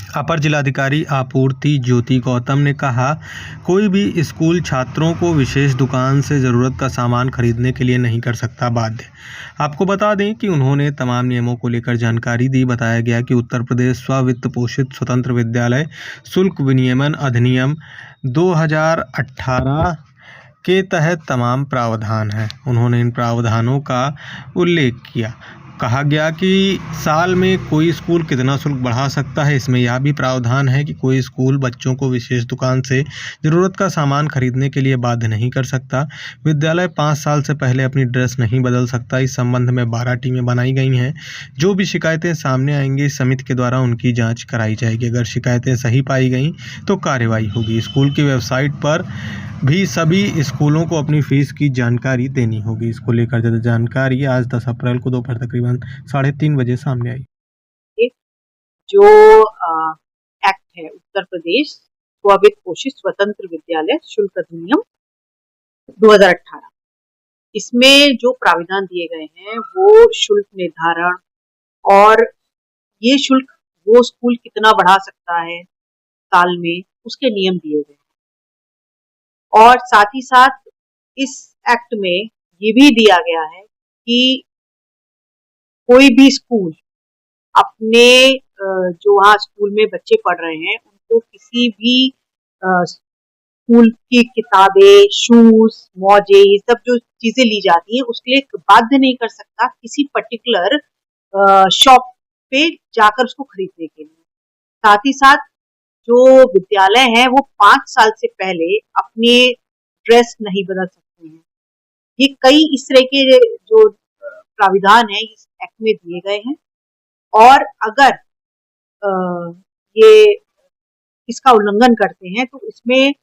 अपर जिलाधिकारी आपूर्ति ज्योति गौतम ने कहा, कोई भी स्कूल छात्रों को विशेष दुकान से ज़रूरत का सामान खरीदने के लिए नहीं कर सकता बाध्य। आपको बता दें कि उन्होंने तमाम नियमों को लेकर जानकारी दी। बताया गया कि उत्तर प्रदेश स्व-वित्त पोषित स्वतंत्र विद्यालय शुल्क विनियमन अधिनियम 2018 के तहत तमाम प्रावधान हैं। उन्होंने इन प्रावधानों का उल्लेख किया। कहा गया कि साल में कोई स्कूल कितना शुल्क बढ़ा सकता है, इसमें यह भी प्रावधान है कि कोई स्कूल बच्चों को विशेष दुकान से ज़रूरत का सामान खरीदने के लिए बाध्य नहीं कर सकता। विद्यालय 5 साल से पहले अपनी ड्रेस नहीं बदल सकता। इस संबंध में 12 टीमें बनाई गई हैं। जो भी शिकायतें सामने आएंगी, समिति के द्वारा उनकी जाँच कराई जाएगी। अगर शिकायतें सही पाई गई तो कार्रवाई होगी। स्कूल की वेबसाइट पर भी सभी स्कूलों को अपनी फीस की जानकारी देनी होगी। इसको लेकर ज़्यादा जानकारी आज 10 अप्रैल को दोपहर तकरीबन 3:30 बजे सामने आई। जो एक्ट है उत्तर प्रदेश स्व-वित्त पोषित स्वतंत्र विद्यालय शुल्क अधिनियम 2018, इसमें जो प्राविधान दिए गए हैं वो शुल्क निर्धारण और ये शुल्क वो स्कूल कितना बढ़ा सकता है साल में, उसके नियम दिए गए हैं। और साथ ही साथ इस एक्ट में ये भी दिया गया है कि कोई भी स्कूल अपने जो वहाँ स्कूल में बच्चे पढ़ रहे हैं उनको किसी भी स्कूल की किताबें, शूज, मोजे, ये सब जो चीजें ली जाती है उसके लिए बाध्य नहीं कर सकता किसी पर्टिकुलर शॉप पे जाकर उसको खरीदने के लिए। साथ ही साथ जो विद्यालय है वो 5 साल से पहले अपने ड्रेस नहीं बदल सकते हैं। ये कई इस तरह के जो प्राविधान है इस एक्ट में दिए गए हैं और अगर ये इसका उल्लंघन करते हैं तो इसमें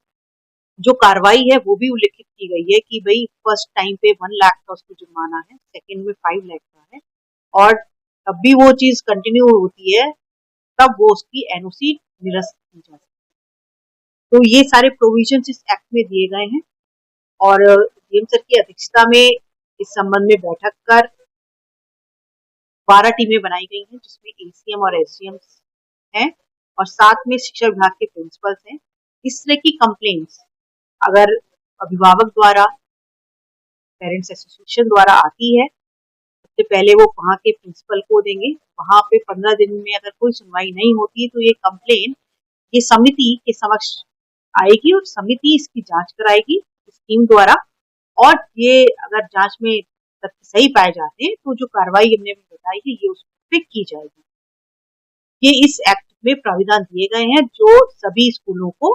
जो कार्रवाई है वो भी उल्लेखित की गई है कि भाई फर्स्ट टाइम पे 1 लाख का उसको जुर्माना है, सेकंड में 5 लाख का है और तब भी वो चीज कंटिन्यू होती है तब वो उसकी एनओसी निरस्त की जा सकती है। तो ये सारे प्रोविजंस इस एक्ट में दिए गए हैं और डीएम सर की अध्यक्षता में इस संबंध में बैठक कर 12 टीमें बनाई गई हैं जिसमें एसीएम और एसडीएम हैं और साथ में शिक्षा विभाग के प्रिंसिपल्स हैं। इस तरह की कंप्लेंट्स अगर अभिभावक द्वारा, पेरेंट्स एसोसिएशन द्वारा आती है, सबसे पहले वो वहाँ के प्रिंसिपल को देंगे। वहाँ पे 15 दिन में अगर कोई सुनवाई नहीं होती तो ये कंप्लेन ये समिति के समक्ष आएगी और समिति इसकी जांच कराएगी इस टीम द्वारा और ये अगर जांच में तथ्य सही पाए जाते हैं तो जो कार्रवाई हमने बताई है ये उस पर की जाएगी। ये इस एक्ट में प्राविधान दिए गए हैं जो सभी स्कूलों को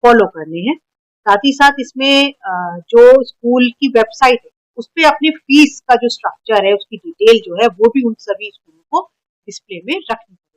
फॉलो करने हैं। साथ ही साथ इसमें जो स्कूल की वेबसाइट है उस पर अपनी फीस का जो स्ट्रक्चर है उसकी डिटेल जो है वो भी उन सभी स्कूलों को डिस्प्ले में रखनी है।